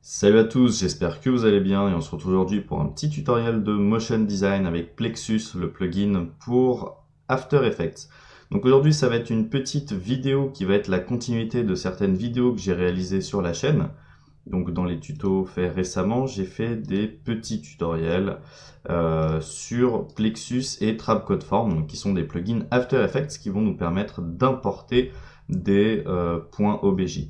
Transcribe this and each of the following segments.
Salut à tous, j'espère que vous allez bien et on se retrouve aujourd'hui pour un petit tutoriel de motion design avec Plexus, le plugin pour After Effects. Donc aujourd'hui ça va être une petite vidéo qui va être la continuité de certaines vidéos que j'ai réalisées sur la chaîne. Donc dans les tutos faits récemment, j'ai fait des petits tutoriels sur Plexus et TrapCodeForm, donc qui sont des plugins After Effects qui vont nous permettre d'importer des points OBJ.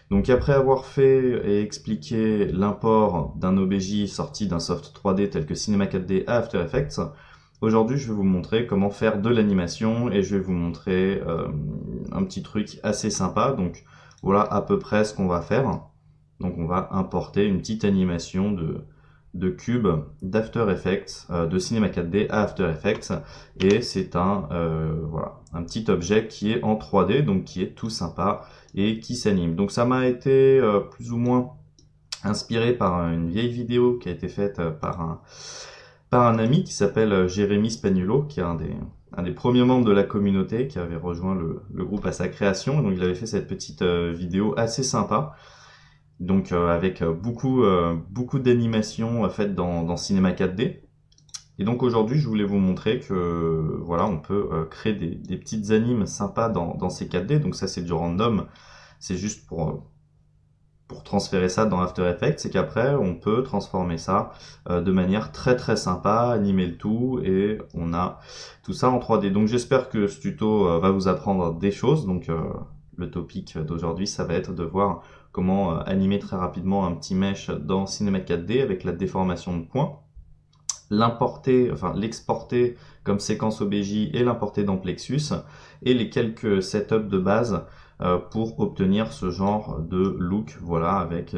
Donc après avoir fait et expliqué l'import d'un OBJ sorti d'un soft 3D tel que Cinema 4D à After Effects, aujourd'hui je vais vous montrer comment faire de l'animation et je vais vous montrer un petit truc assez sympa. Donc voilà à peu près ce qu'on va faire. Donc on va importer une petite animation de cube d'After Effects, de Cinema 4D à After Effects, et c'est voilà, un petit objet qui est en 3D, donc qui est tout sympa et qui s'anime. Donc ça m'a été plus ou moins inspiré par une vieille vidéo qui a été faite par un ami qui s'appelle Jérémy Spagnuolo, qui est un des premiers membres de la communauté, qui avait rejoint le groupe à sa création. Donc il avait fait cette petite vidéo assez sympa, donc avec beaucoup d'animations faites dans Cinema 4D. Et donc aujourd'hui, je voulais vous montrer que voilà, on peut créer des petites animes sympas dans ces 4D. Donc ça, c'est du random. C'est juste pour transférer ça dans After Effects. C'est qu'après, on peut transformer ça de manière très sympa, animer le tout, et on a tout ça en 3D. Donc j'espère que ce tuto va vous apprendre des choses. Donc le topic d'aujourd'hui, ça va être de voir comment animer très rapidement un petit mesh dans Cinema 4D avec la déformation de points, l'importer, enfin l'exporter comme séquence OBJ et l'importer dans Plexus, et les quelques setups de base pour obtenir ce genre de look, voilà, avec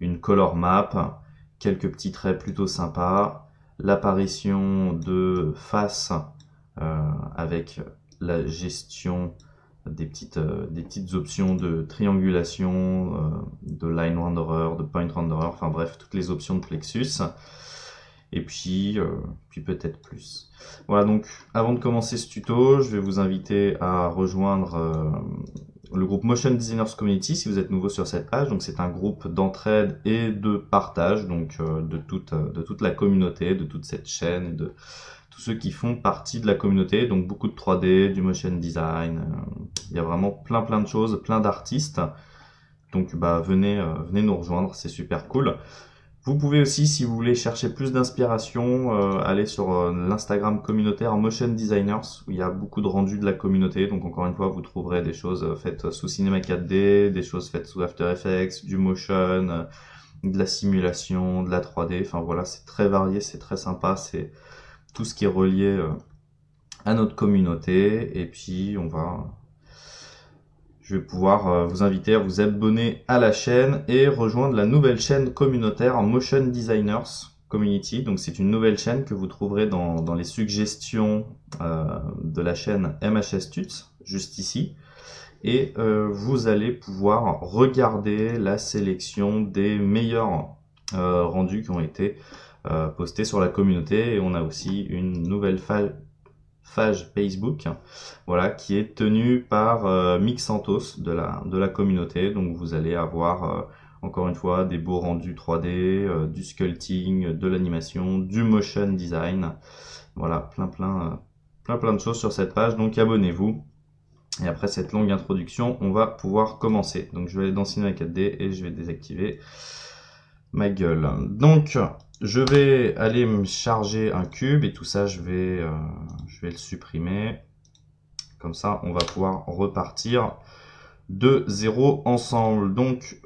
une color map, quelques petits traits plutôt sympas, l'apparition de faces avec la gestion des petites options de triangulation, de line renderer, de point renderer, enfin bref, toutes les options de Plexus. Et puis peut-être plus. Voilà, donc avant de commencer ce tuto, je vais vous inviter à rejoindre le groupe Motion Designers Community si vous êtes nouveau sur cette page. Donc c'est un groupe d'entraide et de partage, donc de toute la communauté, de toute cette chaîne et de tous ceux qui font partie de la communauté. Donc beaucoup de 3D, du motion design, il y a vraiment plein de choses, plein d'artistes. Donc bah venez nous rejoindre, c'est super cool. Vous pouvez aussi, si vous voulez chercher plus d'inspiration, aller sur l'Instagram communautaire Motion Designers, où il y a beaucoup de rendus de la communauté. Donc encore une fois, vous trouverez des choses faites sous Cinema 4D, des choses faites sous After Effects, du motion, de la simulation, de la 3D. Enfin voilà, c'est très varié, c'est très sympa, c'est tout ce qui est relié à notre communauté. Et puis je vais pouvoir vous inviter à vous abonner à la chaîne et rejoindre la nouvelle chaîne communautaire Motion Designers Community. Donc c'est une nouvelle chaîne que vous trouverez dans les suggestions de la chaîne MHS Tuts, juste ici. Et vous allez pouvoir regarder la sélection des meilleurs rendus qui ont été postés sur la communauté. Et on a aussi une nouvelle page Facebook, voilà, qui est tenue par Mick Santos de la communauté. Donc vous allez avoir encore une fois des beaux rendus 3D, du sculpting, de l'animation, du motion design, voilà, plein de choses sur cette page. Donc abonnez-vous. Et après cette longue introduction, on va pouvoir commencer. Donc je vais aller dans Cinema 4D et je vais désactiver ma gueule. Donc je vais aller me charger un cube et tout ça je vais le supprimer. Comme ça on va pouvoir repartir de zéro ensemble. Donc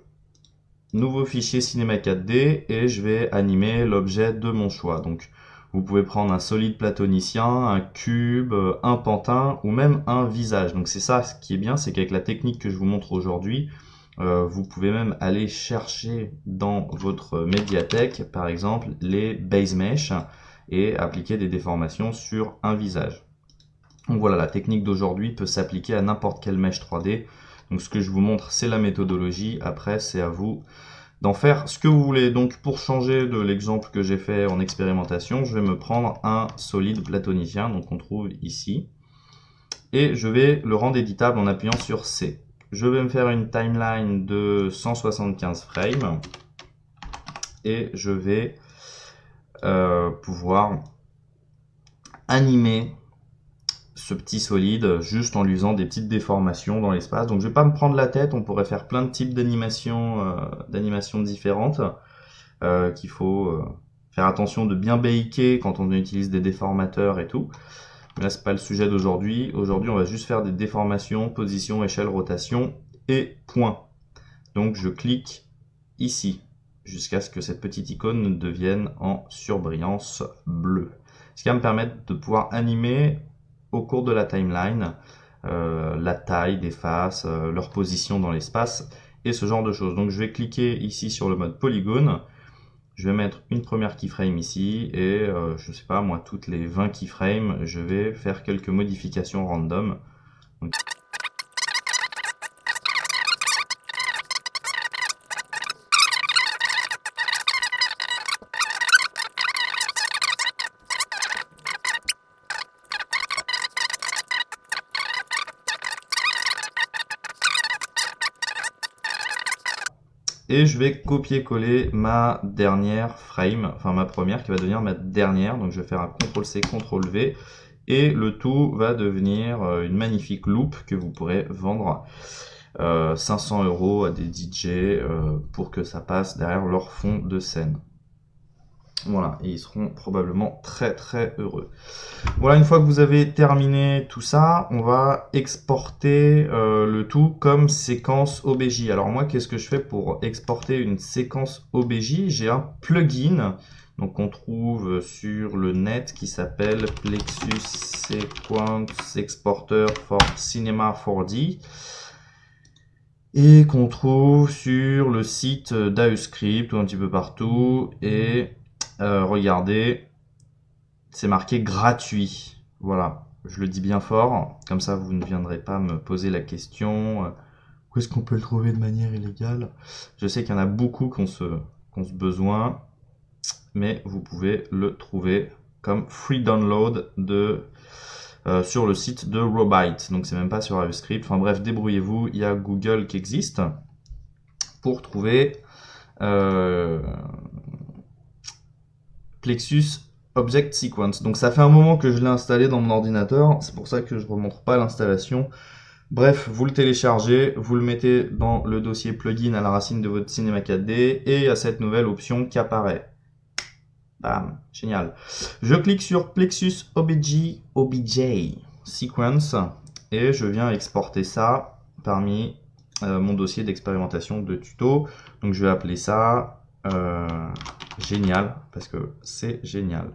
nouveau fichier Cinema 4D et je vais animer l'objet de mon choix. Donc vous pouvez prendre un solide platonicien, un cube, un pantin ou même un visage. Donc c'est ça ce qui est bien, c'est qu'avec la technique que je vous montre aujourd'hui, vous pouvez même aller chercher dans votre médiathèque, par exemple, les base mesh et appliquer des déformations sur un visage. Donc voilà, la technique d'aujourd'hui peut s'appliquer à n'importe quel mesh 3D. Donc ce que je vous montre, c'est la méthodologie. Après, c'est à vous d'en faire ce que vous voulez. Donc pour changer de l'exemple que j'ai fait en expérimentation, je vais me prendre un solide platonicien, donc on trouve ici. Et je vais le rendre éditable en appuyant sur C. Je vais me faire une timeline de 175 frames et je vais pouvoir animer ce petit solide juste en lui faisant des petites déformations dans l'espace. Donc je vais pas me prendre la tête, on pourrait faire plein de types d'animations différentes qu'il faut faire attention de bien baker quand on utilise des déformateurs et tout. Mais là c'est pas le sujet d'aujourd'hui. Aujourd'hui on va juste faire des déformations, position, échelle, rotation et point. Donc je clique ici jusqu'à ce que cette petite icône devienne en surbrillance bleue. Ce qui va me permettre de pouvoir animer au cours de la timeline la taille des faces, leur position dans l'espace et ce genre de choses. Donc je vais cliquer ici sur le mode polygone. Je vais mettre une première keyframe ici et je sais pas moi, toutes les 20 keyframes, je vais faire quelques modifications random. Donc, et je vais copier-coller ma dernière frame, enfin ma première qui va devenir ma dernière. Donc je vais faire un CTRL-C, CTRL-V et le tout va devenir une magnifique loupe que vous pourrez vendre 500 € à des DJ pour que ça passe derrière leur fond de scène. Voilà, et ils seront probablement très très heureux. Voilà, une fois que vous avez terminé tout ça, on va exporter le tout comme séquence OBJ. Alors moi, qu'est-ce que je fais pour exporter une séquence OBJ? J'ai un plugin donc on trouve sur le net qui s'appelle Plexus Sequence Exporter for Cinema 4D et qu'on trouve sur le site d'AEscript ou un petit peu partout. Et regardez, c'est marqué gratuit. Voilà, je le dis bien fort, comme ça vous ne viendrez pas me poser la question où est-ce qu'on peut le trouver de manière illégale. Je sais qu'il y en a beaucoup qui ont ce besoin, mais vous pouvez le trouver comme free download sur le site de Robyte. Donc c'est même pas sur AEscript. Enfin bref, débrouillez-vous. Il y a Google qui existe pour trouver Plexus Object Sequence. Donc ça fait un moment que je l'ai installé dans mon ordinateur. C'est pour ça que je ne remontre pas l'installation. Bref, vous le téléchargez, vous le mettez dans le dossier plugin à la racine de votre Cinema 4D et il y a cette nouvelle option qui apparaît. Bam, génial. Je clique sur Plexus OBJ Sequence et je viens exporter ça parmi mon dossier d'expérimentation de tuto. Donc je vais appeler ça génial parce que c'est génial.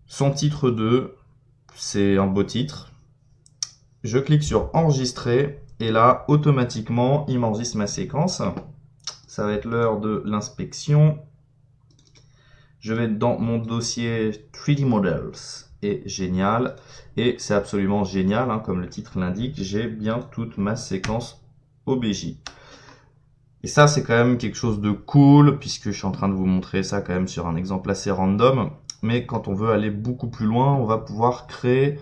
Son titre 2, c'est un beau titre. Je clique sur enregistrer et là automatiquement il m'enregistre ma séquence. Ça va être l'heure de l'inspection. Je vais dans mon dossier 3D Models et génial. Et c'est absolument génial, hein, comme le titre l'indique, j'ai bien toute ma séquence OBJ. Et ça, c'est quand même quelque chose de cool, puisque je suis en train de vous montrer ça quand même sur un exemple assez random. Mais quand on veut aller beaucoup plus loin, on va pouvoir créer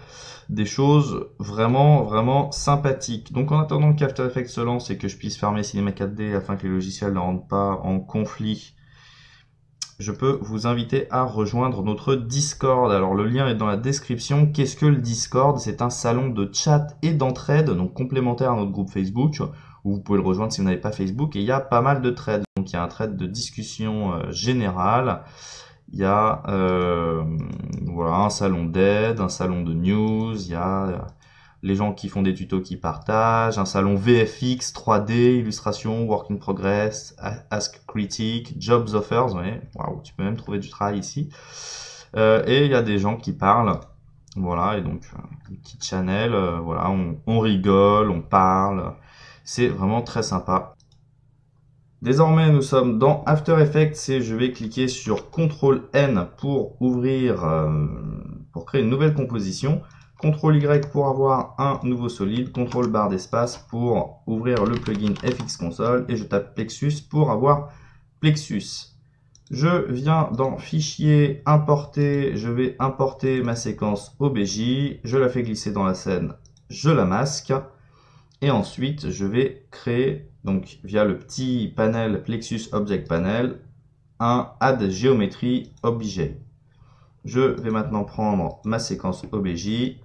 des choses vraiment, vraiment sympathiques. Donc en attendant qu'After Effects se lance et que je puisse fermer Cinema 4D afin que les logiciels ne rentrent pas en conflit, je peux vous inviter à rejoindre notre Discord. Alors le lien est dans la description. Qu'est-ce que le Discord? C'est un salon de chat et d'entraide, donc complémentaire à notre groupe Facebook, où vous pouvez le rejoindre si vous n'avez pas Facebook. Et il y a pas mal de threads. Donc il y a un thread de discussion générale. Il y a voilà, un salon d'aide, un salon de news, il y a les gens qui font des tutos qui partagent, un salon VFX, 3D, illustration, work in progress, ask critique, jobs offers, ouais, waouh, tu peux même trouver du travail ici. Et il y a des gens qui parlent, voilà, et donc une petite channel, voilà, on rigole, on parle, c'est vraiment très sympa. Désormais, nous sommes dans After Effects et je vais cliquer sur CTRL-N pour ouvrir, pour créer une nouvelle composition. CTRL-Y pour avoir un nouveau solide. CTRL d'espace pour ouvrir le plugin FX Console. Et je tape Plexus pour avoir Plexus. Je viens dans Fichier, Importer. Je vais importer ma séquence OBJ. Je la fais glisser dans la scène. Je la masque. Et ensuite, je vais créer, donc via le petit panel Plexus Object Panel, un Add Geometry Objet. Je vais maintenant prendre ma séquence OBJ.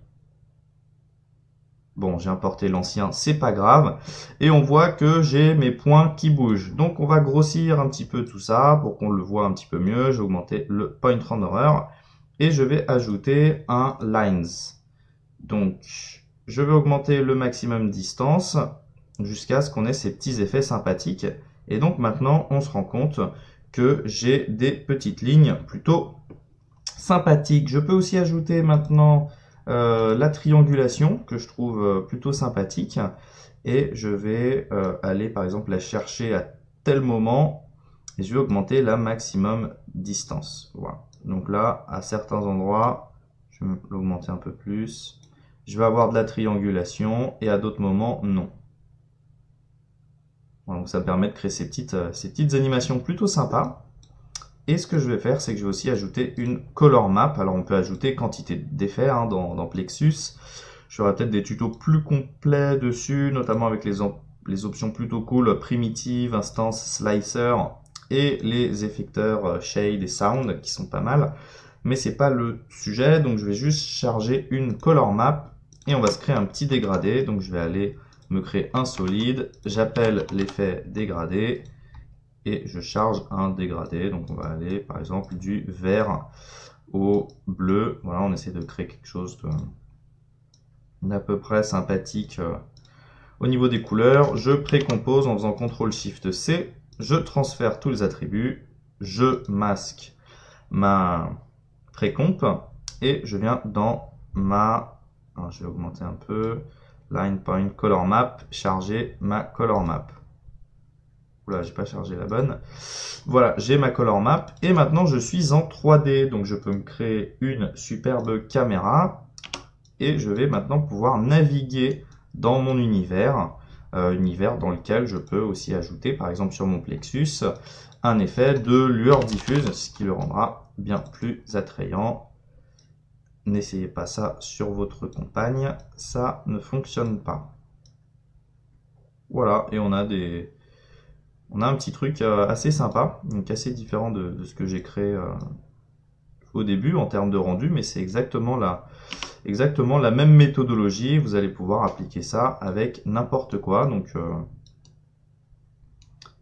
Bon, j'ai importé l'ancien, c'est pas grave. Et on voit que j'ai mes points qui bougent. Donc on va grossir un petit peu tout ça pour qu'on le voit un petit peu mieux. Je vais augmenter le point renderer et je vais ajouter un lines. Donc je vais augmenter le maximum distance jusqu'à ce qu'on ait ces petits effets sympathiques. Et donc maintenant on se rend compte que j'ai des petites lignes plutôt sympathiques. Je peux aussi ajouter maintenant la triangulation que je trouve plutôt sympathique et je vais aller par exemple la chercher à tel moment et je vais augmenter la maximum distance. Voilà. Donc là, à certains endroits, je vais l'augmenter un peu plus. Je vais avoir de la triangulation et à d'autres moments, non. Voilà, donc ça me permet de créer ces petites animations plutôt sympas. Et ce que je vais faire, c'est que je vais aussi ajouter une color map. Alors on peut ajouter quantité d'effets dans Plexus. J'aurai peut-être des tutos plus complets dessus, notamment avec les options plutôt cool, primitive, instance, slicer et les effecteurs shade et sound qui sont pas mal. Mais c'est pas le sujet, donc je vais juste charger une color map et on va se créer un petit dégradé. Donc je vais aller me créer un solide, j'appelle l'effet dégradé et je charge un dégradé. Donc on va aller par exemple du vert au bleu. Voilà, on essaie de créer quelque chose d'à peu près sympathique au niveau des couleurs. Je précompose en faisant CTRL-SHIFT-C. Je transfère tous les attributs. Je masque ma précomp et je viens dans ma... Alors, je vais augmenter un peu. Line point color map. Charger ma color map. Oula, j'ai pas chargé la bonne. Voilà, j'ai ma color map et maintenant je suis en 3D. Donc je peux me créer une superbe caméra et je vais maintenant pouvoir naviguer dans mon univers. Univers dans lequel je peux aussi ajouter, par exemple sur mon Plexus, un effet de lueur diffuse, ce qui le rendra bien plus attrayant. N'essayez pas ça sur votre compagne, ça ne fonctionne pas. Voilà, et on a un petit truc assez sympa, donc assez différent de ce que j'ai créé au début en termes de rendu, mais c'est exactement la même méthodologie. Vous allez pouvoir appliquer ça avec n'importe quoi. Donc,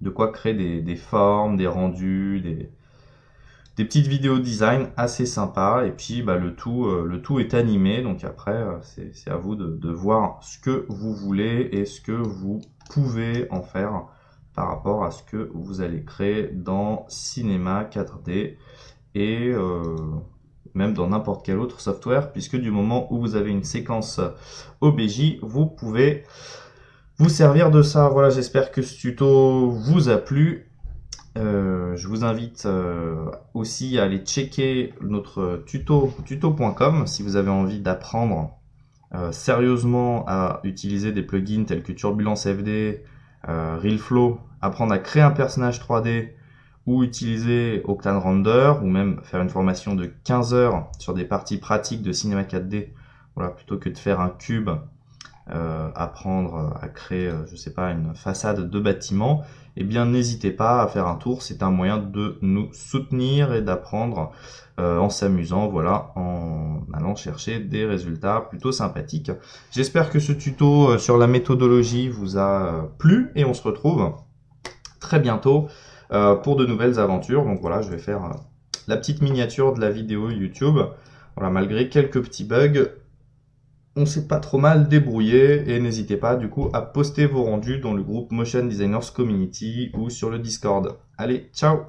de quoi créer des formes, des rendus, des petites vidéos design assez sympas. Et puis, bah, le tout est animé. Donc après, c'est à vous de voir ce que vous voulez et ce que vous pouvez en faire par rapport à ce que vous allez créer dans Cinema 4D et même dans n'importe quel autre software, puisque du moment où vous avez une séquence OBJ, vous pouvez vous servir de ça. Voilà, j'espère que ce tuto vous a plu. Je vous invite aussi à aller checker notre tuto.com si vous avez envie d'apprendre sérieusement à utiliser des plugins tels que Turbulence FD, RealFlow, apprendre à créer un personnage 3D ou utiliser Octane Render, ou même faire une formation de 15 heures sur des parties pratiques de Cinema 4D, voilà, plutôt que de faire un cube, apprendre à créer, je sais pas, une façade de bâtiment, eh bien n'hésitez pas à faire un tour, c'est un moyen de nous soutenir et d'apprendre en s'amusant, voilà, en allant chercher des résultats plutôt sympathiques. J'espère que ce tuto sur la méthodologie vous a plu et on se retrouve très bientôt pour de nouvelles aventures. Donc voilà, je vais faire la petite miniature de la vidéo YouTube. Voilà, malgré quelques petits bugs, on s'est pas trop mal débrouillé et n'hésitez pas du coup à poster vos rendus dans le groupe Motion Designers Community ou sur le Discord. Allez, ciao!